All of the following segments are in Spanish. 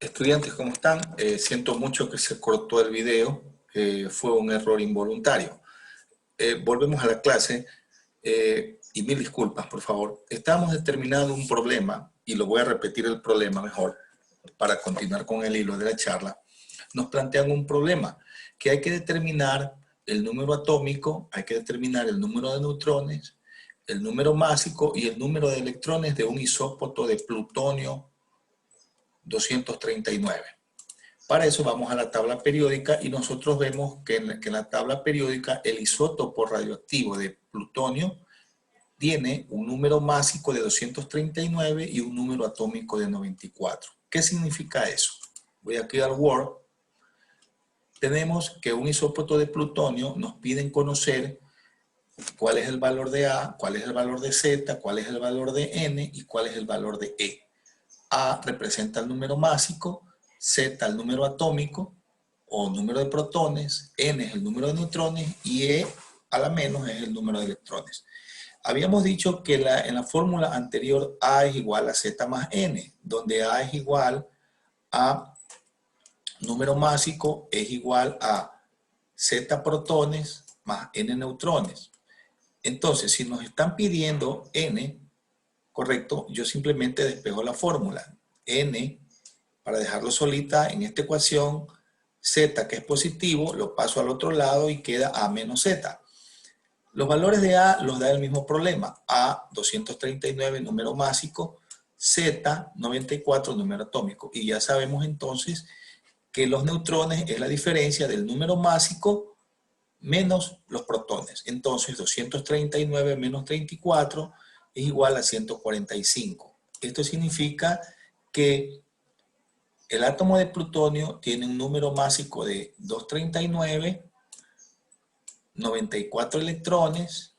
Estudiantes, ¿cómo están? Siento mucho que se cortó el video, fue un error involuntario. Volvemos a la clase y mil disculpas, por favor. Estamos determinando un problema, y lo voy a repetir el problema mejor, para continuar con el hilo de la charla. Nos plantean un problema, que hay que determinar el número atómico, hay que determinar el número de neutrones, el número másico y el número de electrones de un isótopo de plutonio 239. Para eso vamos a la tabla periódica y nosotros vemos que en la tabla periódica el isótopo radioactivo de plutonio tiene un número másico de 239 y un número atómico de 94. ¿Qué significa eso? Voy aquí al Word. Tenemos que un isótopo de plutonio nos piden conocer cuál es el valor de A, cuál es el valor de Z, cuál es el valor de N y cuál es el valor de E. A representa el número másico, Z el número atómico o número de protones, N es el número de neutrones y E a la menos es el número de electrones. Habíamos dicho que en la fórmula anterior A es igual a Z más N, donde A es igual a número másico es igual a Z protones más N neutrones. Entonces, si nos están pidiendo N, correcto, yo simplemente despejo la fórmula. N, para dejarlo solita en esta ecuación, Z, que es positivo, lo paso al otro lado y queda A menos Z. Los valores de A los da el mismo problema. A, 239, número másico, Z, 94, número atómico. Y ya sabemos entonces que los neutrones es la diferencia del número másico menos los protones. Entonces, 239 menos 34 es igual a 145. Esto significa que el átomo de plutonio tiene un número másico de 239, 94 electrones,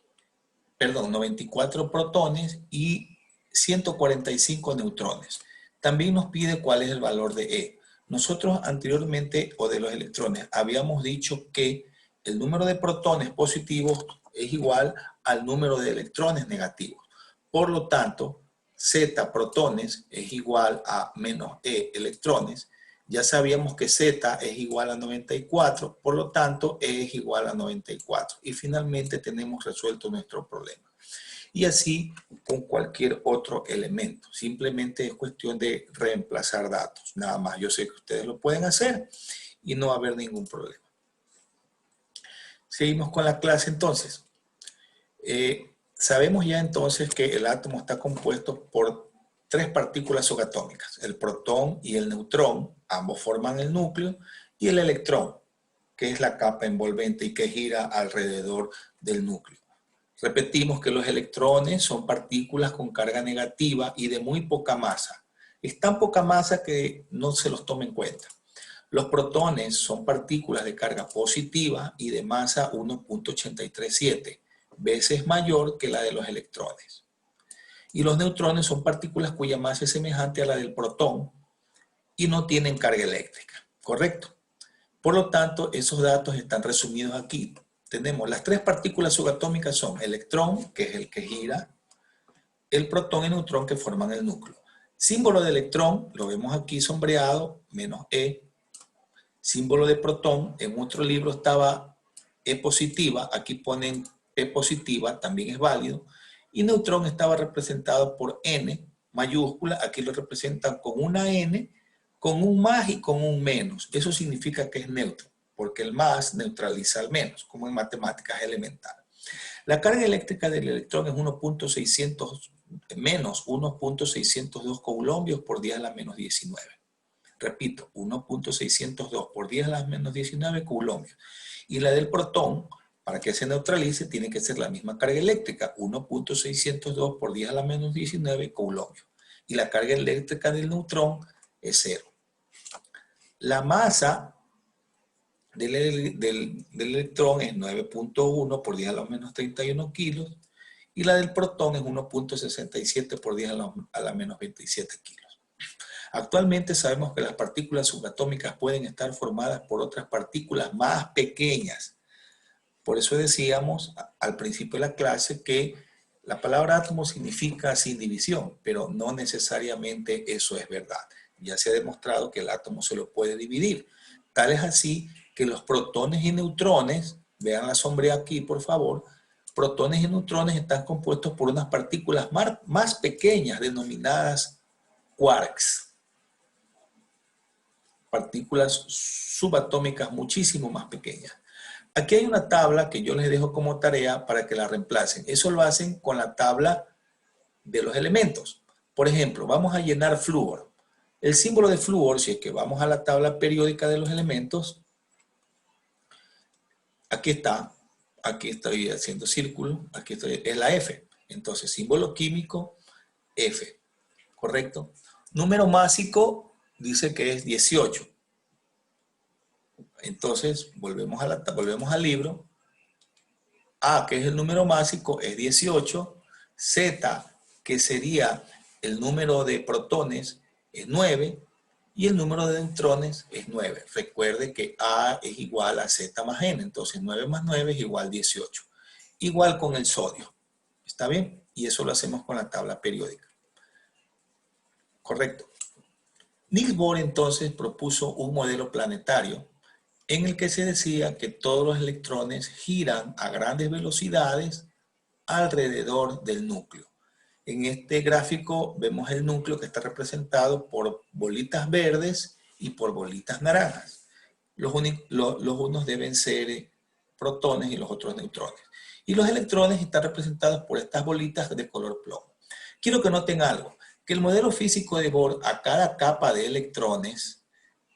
perdón, 94 protones y 145 neutrones. También nos pide cuál es el valor de E. Nosotros anteriormente, o de los electrones, habíamos dicho que el número de protones positivos es igual al número de electrones negativos. Por lo tanto, Z protones es igual a menos E electrones. Ya sabíamos que Z es igual a 94, por lo tanto E es igual a 94. Y finalmente tenemos resuelto nuestro problema. Y así con cualquier otro elemento. Simplemente es cuestión de reemplazar datos. Nada más. Yo sé que ustedes lo pueden hacer y no va a haber ningún problema. Seguimos con la clase entonces. Sabemos ya entonces que el átomo está compuesto por tres partículas subatómicas. El protón y el neutrón, ambos forman el núcleo, y el electrón, que es la capa envolvente y que gira alrededor del núcleo. Repetimos que los electrones son partículas con carga negativa y de muy poca masa. Es tan poca masa que no se los toma en cuenta. Los protones son partículas de carga positiva y de masa 1.837, veces mayor que la de los electrones. Y los neutrones son partículas cuya masa es semejante a la del protón y no tienen carga eléctrica, ¿correcto? Por lo tanto, esos datos están resumidos aquí. Tenemos las tres partículas subatómicas son el electrón, que es el que gira, el protón y el neutrón que forman el núcleo. Símbolo de electrón, lo vemos aquí sombreado, menos E. Símbolo de protón, en otro libro estaba E positiva, aquí ponen P positiva, también es válido. Y neutrón estaba representado por N mayúscula, aquí lo representan con una N, con un más y con un menos. Eso significa que es neutro, porque el más neutraliza al menos, como en matemáticas elementales. La carga eléctrica del electrón es menos 1.602 coulombios por 10 a la menos 19. Repito, 1.602 por 10 a la menos 19 coulombios. Y la del protón, para que se neutralice, tiene que ser la misma carga eléctrica, 1.602 por 10 a la menos 19 coulombios. Y la carga eléctrica del neutrón es 0. La masa del electrón es 9.1 por 10 a la menos 31 kilos y la del protón es 1.67 por 10 a la menos 27 kilos. Actualmente sabemos que las partículas subatómicas pueden estar formadas por otras partículas más pequeñas. Por eso decíamos al principio de la clase que la palabra átomo significa sin división, pero no necesariamente eso es verdad. ya se ha demostrado que el átomo se lo puede dividir. Tal es así que los protones y neutrones, vean la sombra aquí por favor, protones y neutrones están compuestos por unas partículas más pequeñas denominadas quarks. Partículas subatómicas muchísimo más pequeñas. Aquí hay una tabla que yo les dejo como tarea para que la reemplacen. Eso lo hacen con la tabla de los elementos. Por ejemplo, vamos a llenar flúor. El símbolo de flúor, si es que vamos a la tabla periódica de los elementos, aquí está, aquí estoy haciendo círculo, aquí estoy, es la F. Entonces, símbolo químico, F, ¿correcto? Número másico dice que es 18. Entonces, volvemos al libro. A, que es el número másico, es 18. Z, que sería el número de protones, es 9. Y el número de neutrones es 9. Recuerde que A es igual a Z más N. Entonces 9 más 9 es igual a 18. Igual con el sodio. ¿Está bien? Y eso lo hacemos con la tabla periódica. Correcto. Niels Bohr entonces propuso un modelo planetario en el que se decía que todos los electrones giran a grandes velocidades alrededor del núcleo. En este gráfico vemos el núcleo que está representado por bolitas verdes y por bolitas naranjas. Los unos deben ser protones y los otros neutrones. Y los electrones están representados por estas bolitas de color plomo. Quiero que noten algo, que el modelo físico de Bohr a cada capa de electrones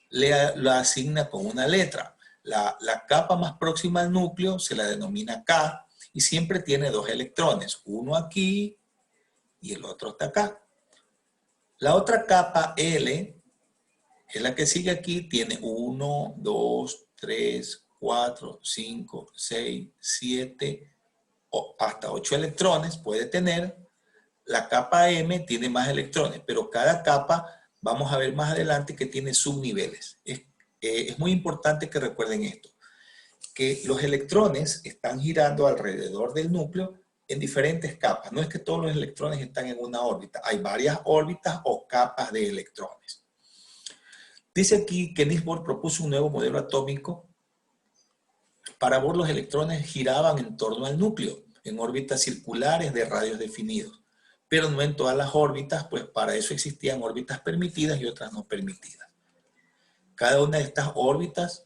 la asigna con una letra. La capa más próxima al núcleo se la denomina K y siempre tiene dos electrones, uno aquí y el otro está acá. La otra capa L, es la que sigue aquí, tiene 1, 2, 3, 4, 5, 6, 7, hasta 8 electrones puede tener. La capa M tiene más electrones, pero cada capa, vamos a ver más adelante, que tiene subniveles. Es muy importante que recuerden esto, que los electrones están girando alrededor del núcleo en diferentes capas. No es que todos los electrones están en una órbita, hay varias órbitas o capas de electrones. Dice aquí que Niels Bohr propuso un nuevo modelo atómico. Para Bohr los electrones giraban en torno al núcleo, en órbitas circulares de radios definidos, pero no en todas las órbitas, pues para eso existían órbitas permitidas y otras no permitidas. Cada una de estas órbitas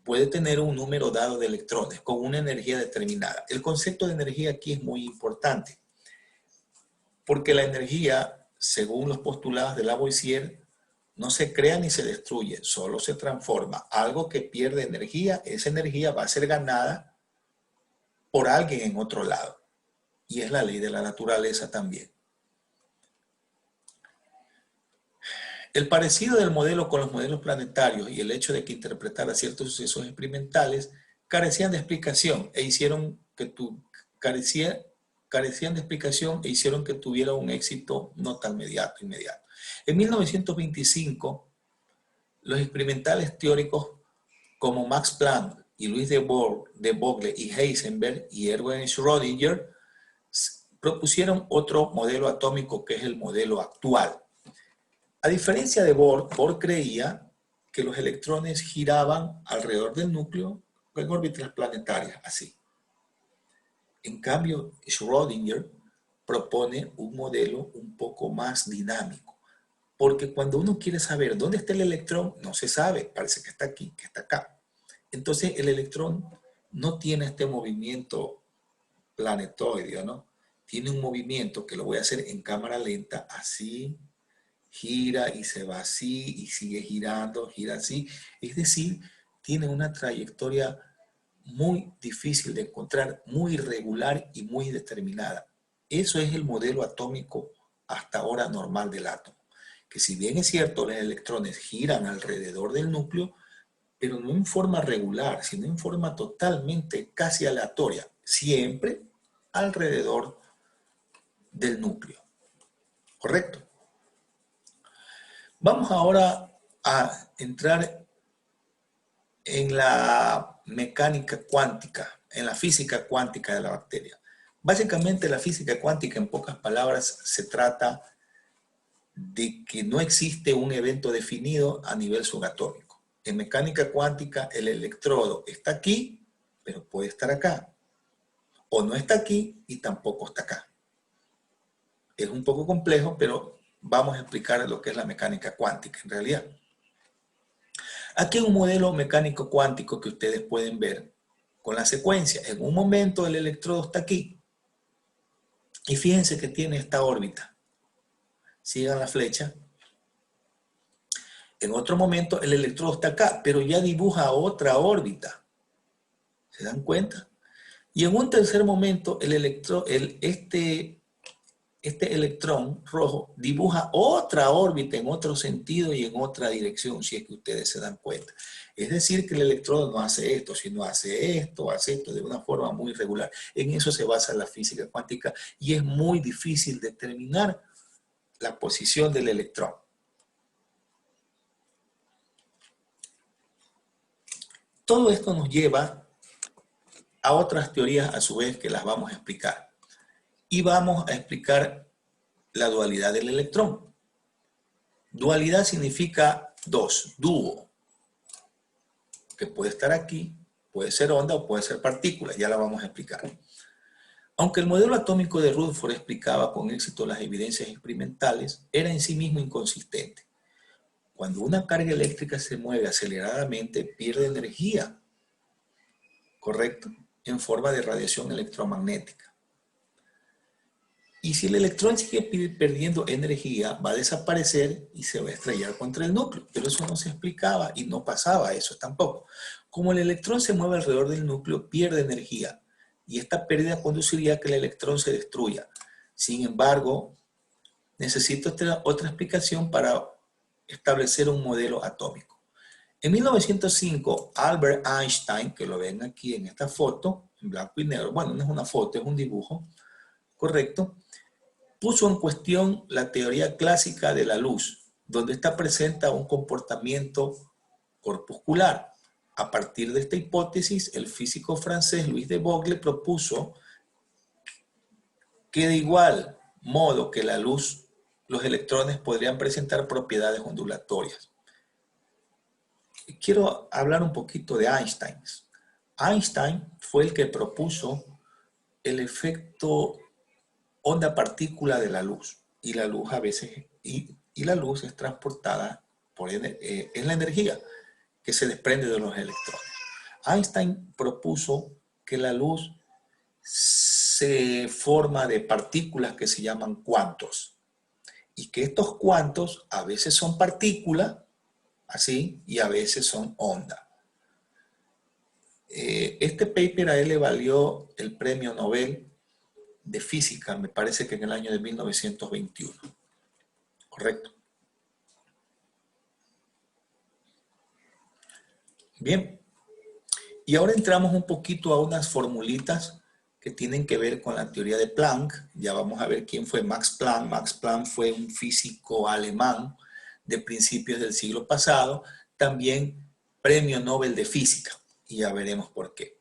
puede tener un número dado de electrones con una energía determinada. El concepto de energía aquí es muy importante, porque la energía, según los postulados de Lavoisier, no se crea ni se destruye, solo se transforma. Algo que pierde energía, esa energía va a ser ganada por alguien en otro lado. Y es la ley de la naturaleza también. El parecido del modelo con los modelos planetarios y el hecho de que interpretara ciertos sucesos experimentales carecían de explicación e hicieron que carecían de explicación e hicieron que tuviera un éxito no tan inmediato. En 1925, los experimentales teóricos como Max Planck y Louis de Broglie y Heisenberg y Erwin Schrödinger propusieron otro modelo atómico que es el modelo actual. A diferencia de Bohr, Bohr creía que los electrones giraban alrededor del núcleo en órbitas planetarias, así. En cambio, Schrödinger propone un modelo un poco más dinámico, porque cuando uno quiere saber dónde está el electrón, no se sabe, parece que está aquí, que está acá. Entonces el electrón no tiene este movimiento planetoideo, ¿no? Tiene un movimiento que lo voy a hacer en cámara lenta, así, gira y se va así y sigue girando, gira así. Es decir, tiene una trayectoria muy difícil de encontrar, muy irregular y muy determinada. Eso es el modelo atómico hasta ahora normal del átomo. Que si bien es cierto, los electrones giran alrededor del núcleo, pero no en forma regular, sino en forma totalmente casi aleatoria, siempre alrededor del núcleo. ¿Correcto? Vamos ahora a entrar en la mecánica cuántica, en la física cuántica de la bacteria. Básicamente la física cuántica, en pocas palabras, se trata de que no existe un evento definido a nivel subatómico. En mecánica cuántica el electrodo está aquí, pero puede estar acá. O no está aquí y tampoco está acá. Es un poco complejo, pero vamos a explicar lo que es la mecánica cuántica en realidad. Aquí hay un modelo mecánico cuántico que ustedes pueden ver con la secuencia. En un momento el electrodo está aquí. Y fíjense que tiene esta órbita. Sigan la flecha. En otro momento el electrodo está acá, pero ya dibuja otra órbita. ¿Se dan cuenta? Y en un tercer momento este electrón rojo dibuja otra órbita en otro sentido y en otra dirección, si es que ustedes se dan cuenta. Es decir, que el electrodo no hace esto, sino hace esto de una forma muy irregular. En eso se basa la física cuántica y es muy difícil determinar la posición del electrón. Todo esto nos lleva a otras teorías a su vez que las vamos a explicar. Y vamos a explicar la dualidad del electrón. Dualidad significa dos, dúo, que puede estar aquí, puede ser onda o puede ser partícula, ya la vamos a explicar. Aunque el modelo atómico de Rutherford explicaba con éxito las evidencias experimentales, era en sí mismo inconsistente. Cuando una carga eléctrica se mueve aceleradamente, pierde energía, ¿correcto? En forma de radiación electromagnética. Y si el electrón sigue perdiendo energía, va a desaparecer y se va a estrellar contra el núcleo. Pero eso no se explicaba y no pasaba eso tampoco. Como el electrón se mueve alrededor del núcleo, pierde energía. Y esta pérdida conduciría a que el electrón se destruya. Sin embargo, necesito otra explicación para establecer un modelo atómico. En 1905, Albert Einstein, que lo ven aquí en esta foto, en blanco y negro, bueno, no es una foto, es un dibujo, correcto, puso en cuestión la teoría clásica de la luz, donde esta presenta un comportamiento corpuscular. A partir de esta hipótesis, el físico francés Louis de Broglie propuso que de igual modo que la luz, los electrones podrían presentar propiedades ondulatorias. Quiero hablar un poquito de Einstein. Einstein fue el que propuso el efecto onda partícula de la luz, y la luz a veces y la luz es transportada es la energía que se desprende de los electrones. Einstein propuso que la luz se forma de partículas que se llaman cuantos y que estos cuantos a veces son partículas así y a veces son onda. Este paper a él le valió el premio Nobel de física, me parece que en el año de 1921. ¿Correcto? Bien. Y ahora entramos un poquito a unas formulitas que tienen que ver con la teoría de Planck. Ya vamos a ver quién fue Max Planck. Max Planck fue un físico alemán de principios del siglo pasado, también premio Nobel de Física. Y ya veremos por qué.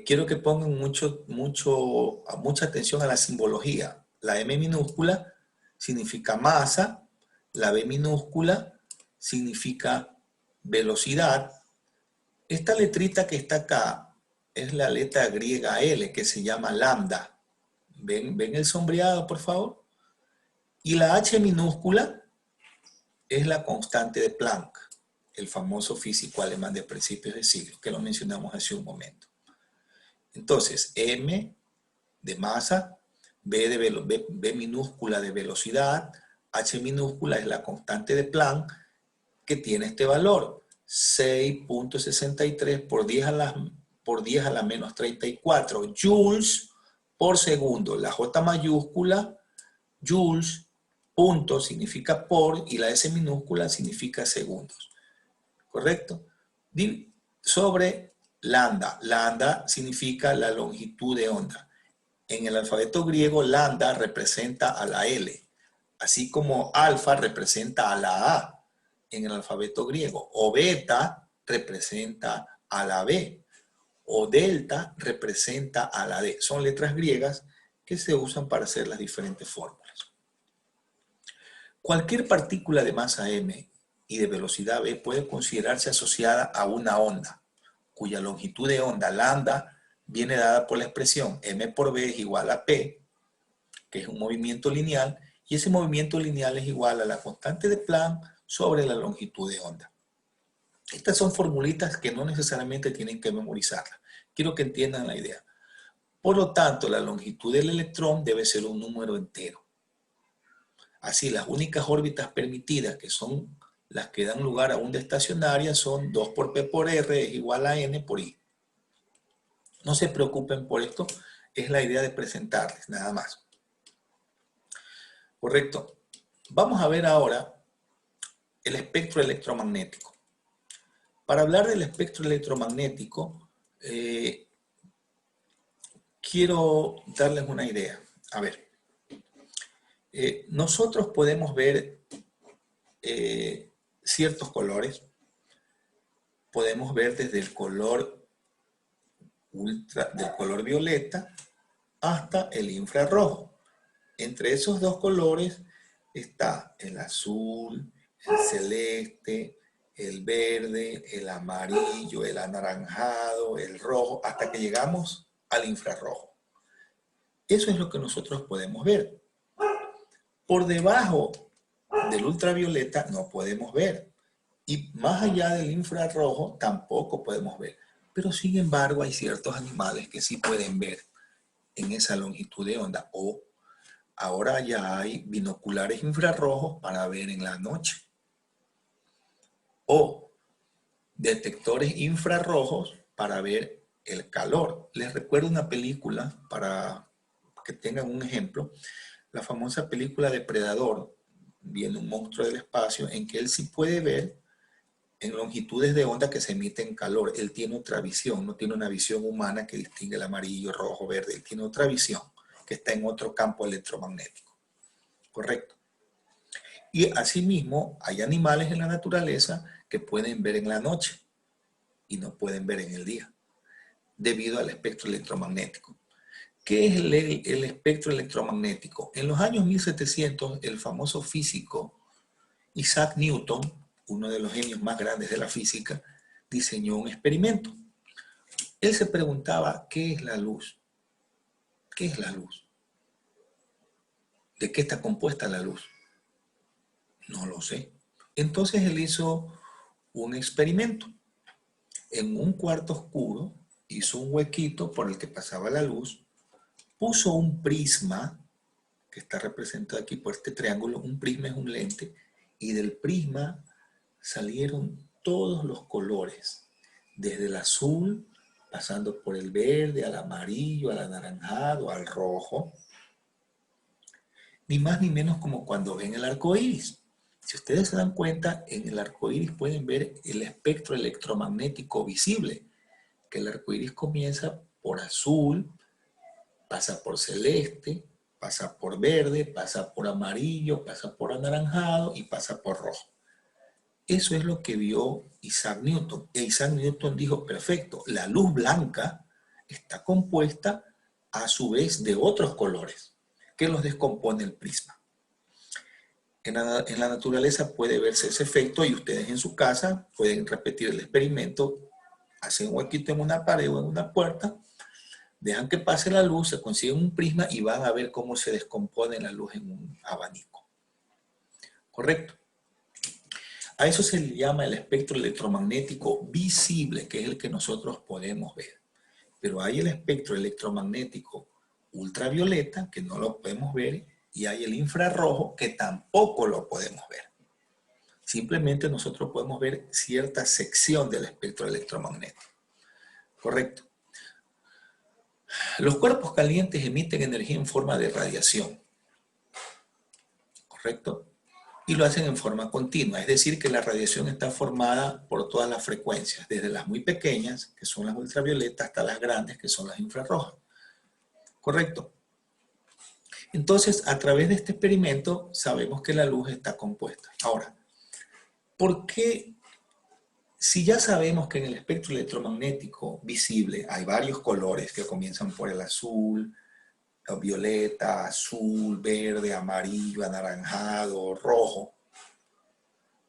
Quiero que pongan mucha atención a la simbología. La M minúscula significa masa, la B minúscula significa velocidad. Esta letrita que está acá es la letra griega L, que se llama lambda. ¿Ven el sombreado, por favor? Y la H minúscula es la constante de Planck, el famoso físico alemán de principios de siglo, que lo mencionamos hace un momento. Entonces, M de masa, B minúscula de velocidad, H minúscula es la constante de Planck que tiene este valor, 6.63 por 10 a la menos 34 joules por segundo. La J mayúscula, joules, punto significa por y la S minúscula significa segundos. ¿Correcto? Sobre lambda. Lambda significa la longitud de onda. En el alfabeto griego, lambda representa a la L, así como alfa representa a la A en el alfabeto griego, o beta representa a la B, o delta representa a la D. Son letras griegas que se usan para hacer las diferentes fórmulas. Cualquier partícula de masa m y de velocidad v puede considerarse asociada a una onda, cuya longitud de onda lambda viene dada por la expresión m por v es igual a p, que es un movimiento lineal, y ese movimiento lineal es igual a la constante de Planck sobre la longitud de onda. Estas son formulitas que no necesariamente tienen que memorizarlas. Quiero que entiendan la idea. Por lo tanto, la longitud del electrón debe ser un número entero. Así, las únicas órbitas permitidas, que son las que dan lugar a onda estacionaria, son 2 por P por R es igual a N por I. No se preocupen por esto, es la idea de presentarles, nada más. Correcto. Vamos a ver ahora el espectro electromagnético. Para hablar del espectro electromagnético, quiero darles una idea. A ver, nosotros podemos ver ciertos colores. Podemos ver desde el color del color violeta hasta el infrarrojo. Entre esos dos colores está el azul, el celeste, el verde, el amarillo, el anaranjado, el rojo, hasta que llegamos al infrarrojo. Eso es lo que nosotros podemos ver. Por debajo del ultravioleta no podemos ver. Y más allá del infrarrojo tampoco podemos ver. Pero sin embargo hay ciertos animales que sí pueden ver en esa longitud de onda. O ahora ya hay binoculares infrarrojos para ver en la noche. O detectores infrarrojos para ver el calor. Les recuerdo una película para que tengan un ejemplo. La famosa película Depredador. Viene un monstruo del espacio en que él sí puede ver en longitudes de onda que se emiten calor. Él tiene otra visión, no tiene una visión humana que distingue el amarillo, rojo, verde. Él tiene otra visión que está en otro campo electromagnético. ¿Correcto? Y asimismo, hay animales en la naturaleza que pueden ver en la noche y no pueden ver en el día, debido al espectro electromagnético. ¿Qué es el espectro electromagnético? En los años 1700, el famoso físico Isaac Newton, uno de los genios más grandes de la física, diseñó un experimento. Él se preguntaba, ¿qué es la luz? ¿Qué es la luz? ¿De qué está compuesta la luz? No lo sé. Entonces él hizo un experimento. En un cuarto oscuro hizo un huequito por el que pasaba la luz, puso un prisma, que está representado aquí por este triángulo. Un prisma es un lente, y del prisma salieron todos los colores, desde el azul, pasando por el verde, al amarillo, al anaranjado, al rojo. Ni más ni menos como cuando ven el arco iris. Si ustedes se dan cuenta, en el arco iris pueden ver el espectro electromagnético visible, que el arco iris comienza por azul, pasa por celeste, pasa por verde, pasa por amarillo, pasa por anaranjado y pasa por rojo. Eso es lo que vio Isaac Newton. E Isaac Newton dijo, perfecto, la luz blanca está compuesta a su vez de otros colores que los descompone el prisma. En la naturaleza puede verse ese efecto y ustedes en su casa pueden repetir el experimento, hacen un huequito en una pared o en una puerta, dejan que pase la luz, se consiguen un prisma y van a ver cómo se descompone la luz en un abanico. ¿Correcto? A eso se le llama el espectro electromagnético visible, que es el que nosotros podemos ver. Pero hay el espectro electromagnético ultravioleta, que no lo podemos ver, y hay el infrarrojo, que tampoco lo podemos ver. Simplemente nosotros podemos ver cierta sección del espectro electromagnético. ¿Correcto? Los cuerpos calientes emiten energía en forma de radiación. ¿Correcto? Y lo hacen en forma continua, es decir, que la radiación está formada por todas las frecuencias, desde las muy pequeñas, que son las ultravioletas, hasta las grandes, que son las infrarrojas. ¿Correcto? Entonces, a través de este experimento, sabemos que la luz está compuesta. Ahora, ¿por qué? Si ya sabemos que en el espectro electromagnético visible hay varios colores que comienzan por el azul, violeta, azul, verde, amarillo, anaranjado, rojo.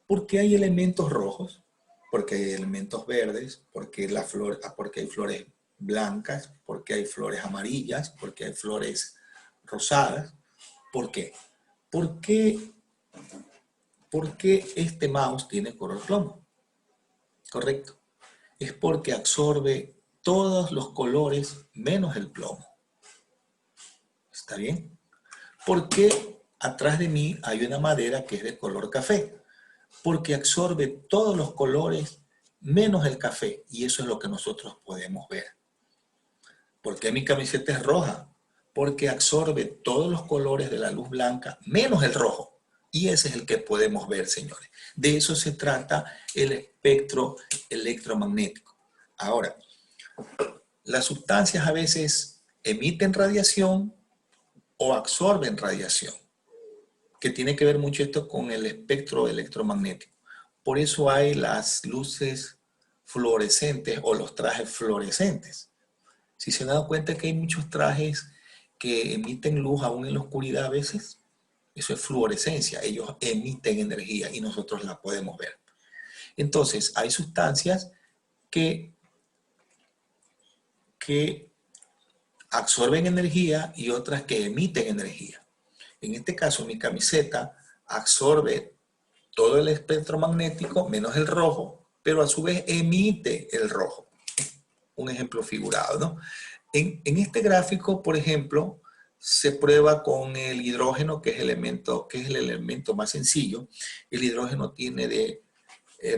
¿Por qué hay elementos rojos? Porque hay elementos verdes, porque hay flores blancas, porque hay flores amarillas, porque hay flores rosadas. ¿Por qué? ¿Por qué, por qué este mouse tiene color plomo? Correcto. Es porque absorbe todos los colores menos el plomo. ¿Está bien? ¿Por qué atrás de mí hay una madera que es de color café? Porque absorbe todos los colores menos el café, y eso es lo que nosotros podemos ver. ¿Por qué mi camiseta es roja? Porque absorbe todos los colores de la luz blanca menos el rojo, y ese es el que podemos ver, señores. De eso se trata el espectro electromagnético. Ahora, las sustancias a veces emiten radiación o absorben radiación, que tiene que ver mucho esto con el espectro electromagnético. Por eso hay las luces fluorescentes o los trajes fluorescentes. Si se han dado cuenta que hay muchos trajes que emiten luz aún en la oscuridad a veces, eso es fluorescencia. Ellos emiten energía y nosotros la podemos ver. Entonces, hay sustancias que absorben energía y otras que emiten energía. En este caso, mi camiseta absorbe todo el espectro magnético menos el rojo, pero a su vez emite el rojo. Un ejemplo figurado, ¿no? En este gráfico, por ejemplo, se prueba con el hidrógeno, que es el elemento más sencillo. El hidrógeno tiene de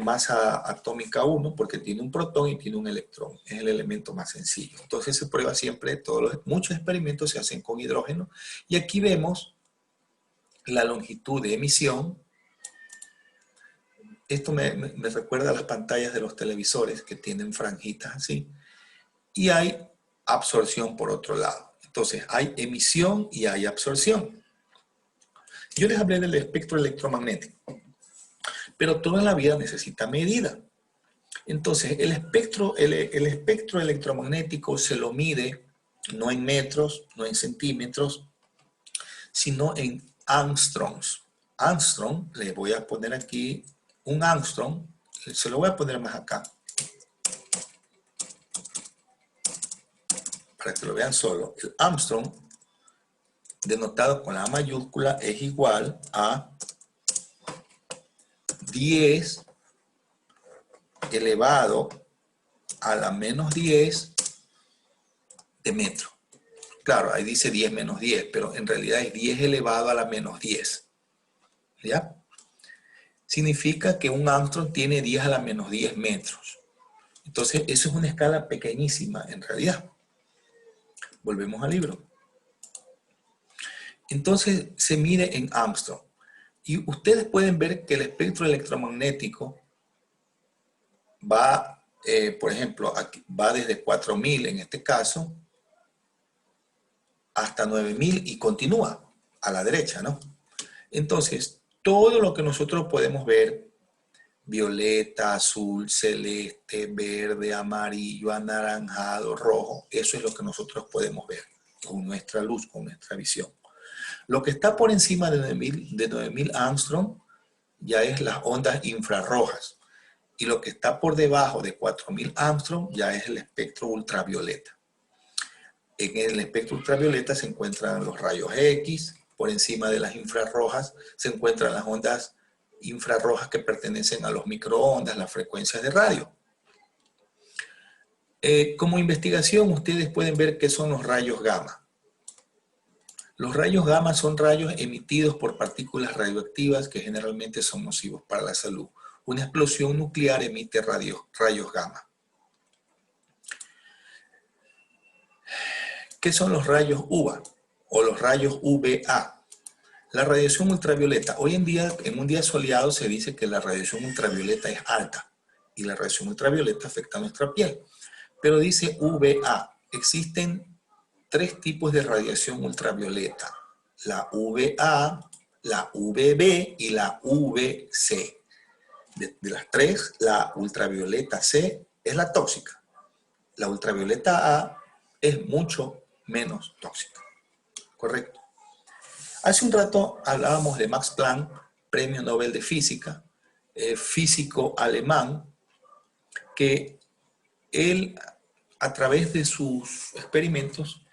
masa atómica 1 porque tiene un protón y tiene un electrón. Es el elemento más sencillo. Entonces se prueba siempre, muchos experimentos se hacen con hidrógeno. Y aquí vemos la longitud de emisión. Esto me recuerda a las pantallas de los televisores que tienen franjitas así. Y hay absorción por otro lado. Entonces hay emisión y hay absorción. Yo les hablé del espectro electromagnético, pero toda la vida necesita medida. Entonces el espectro electromagnético se lo mide no en metros, no en centímetros, sino en angstroms. Angstrom, le voy a poner aquí un angstrom, se lo voy a poner más acá, para que lo vean solo. El Armstrong, denotado con la A mayúscula, es igual a 10 elevado a la menos 10 de metro. Claro, ahí dice 10 menos 10, pero en realidad es 10 elevado a la menos 10. ¿Ya? Significa que un Armstrong tiene 10 a la menos 10 metros. Entonces, eso es una escala pequeñísima en realidad. Volvemos al libro. Entonces, se mide en Armstrong. Y ustedes pueden ver que el espectro electromagnético va, por ejemplo, aquí, va desde 4000 en este caso, hasta 9000 y continúa a la derecha, ¿no? Entonces, todo lo que nosotros podemos ver, violeta, azul, celeste, verde, amarillo, anaranjado, rojo, eso es lo que nosotros podemos ver con nuestra luz, con nuestra visión. Lo que está por encima de 9000 Armstrong ya es las ondas infrarrojas. Y lo que está por debajo de 4000 Armstrong ya es el espectro ultravioleta. En el espectro ultravioleta se encuentran los rayos X, por encima de las infrarrojas se encuentran las ondas infrarrojas que pertenecen a los microondas, las frecuencias de radio. Como investigación, ustedes pueden ver qué son los rayos gamma. Los rayos gamma son rayos emitidos por partículas radioactivas que generalmente son nocivos para la salud. Una explosión nuclear emite rayos gamma. ¿Qué son los rayos UVA o los rayos UVA? La radiación ultravioleta. Hoy en día, en un día soleado, se dice que la radiación ultravioleta es alta y la radiación ultravioleta afecta a nuestra piel. Pero dice UVA. Existen 3 tipos de radiación ultravioleta. La UVA, la UVB y la UVC. De las 3, la ultravioleta C es la tóxica. La ultravioleta A es mucho menos tóxica. Correcto. Hace un rato hablábamos de Max Planck, Premio Nobel de Física, físico alemán, que él, a través de sus experimentos,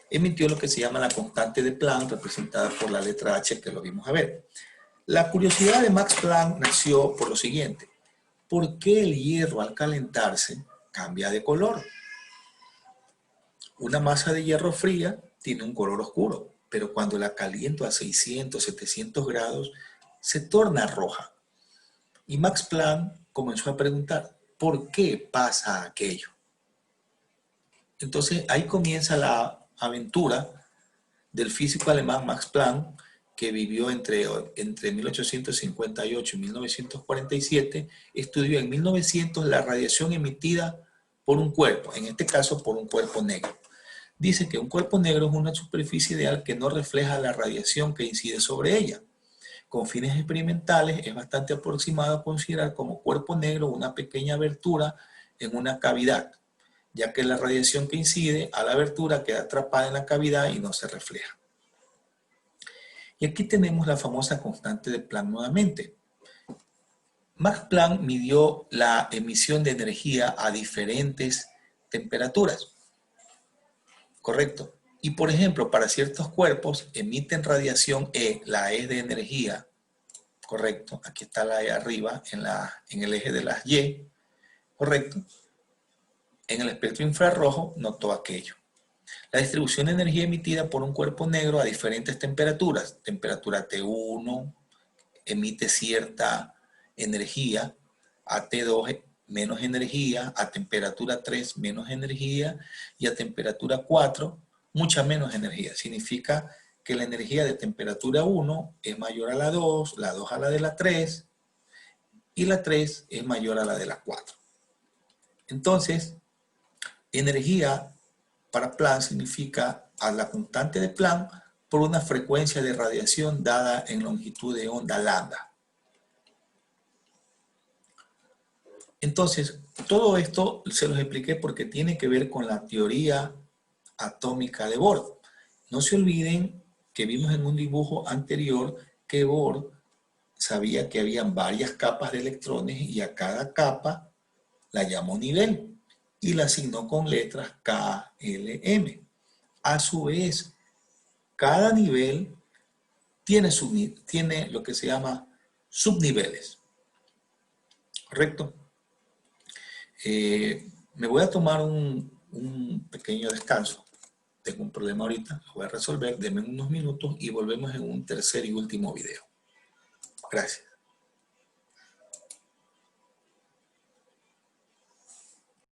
emitió lo que se llama la constante de Planck, representada por la letra H, que lo vimos a ver. La curiosidad de Max Planck nació por lo siguiente. ¿Por qué el hierro al calentarse cambia de color? Una masa de hierro fría tiene un color oscuro, pero cuando la caliento a 600, 700 grados, se torna roja. Y Max Planck comenzó a preguntar, ¿por qué pasa aquello? Entonces ahí comienza la aventura del físico alemán Max Planck, que vivió entre 1858 y 1947, estudió en 1900 la radiación emitida por un cuerpo, en este caso por un cuerpo negro. Dice que un cuerpo negro es una superficie ideal que no refleja la radiación que incide sobre ella. Con fines experimentales es bastante aproximado a considerar como cuerpo negro una pequeña abertura en una cavidad, ya que la radiación que incide a la abertura queda atrapada en la cavidad y no se refleja. Y aquí tenemos la famosa constante de Planck nuevamente. Max Planck midió la emisión de energía a diferentes temperaturas. Correcto. Y por ejemplo, para ciertos cuerpos emiten radiación E, la E de energía. Correcto. Aquí está la E arriba en el eje de las Y. Correcto. En el espectro infrarrojo notó aquello. La distribución de energía emitida por un cuerpo negro a diferentes temperaturas. Temperatura T1 emite cierta energía, a T2 menos energía, a temperatura 3 menos energía y a temperatura 4 mucha menos energía. Significa que la energía de temperatura 1 es mayor a la 2 a la de la 3 y la 3 es mayor a la de la 4. Entonces, energía para Planck significa a la constante de Planck por una frecuencia de radiación dada en longitud de onda lambda. Entonces, todo esto se los expliqué porque tiene que ver con la teoría atómica de Bohr. No se olviden que vimos en un dibujo anterior que Bohr sabía que habían varias capas de electrones y a cada capa la llamó nivel y la asignó con letras K, L, M. A su vez, cada nivel tiene lo que se llama subniveles. ¿Correcto? Me voy a tomar un pequeño descanso. Tengo un problema ahorita, lo voy a resolver. Denme unos minutos y volvemos en un tercer y último video. Gracias.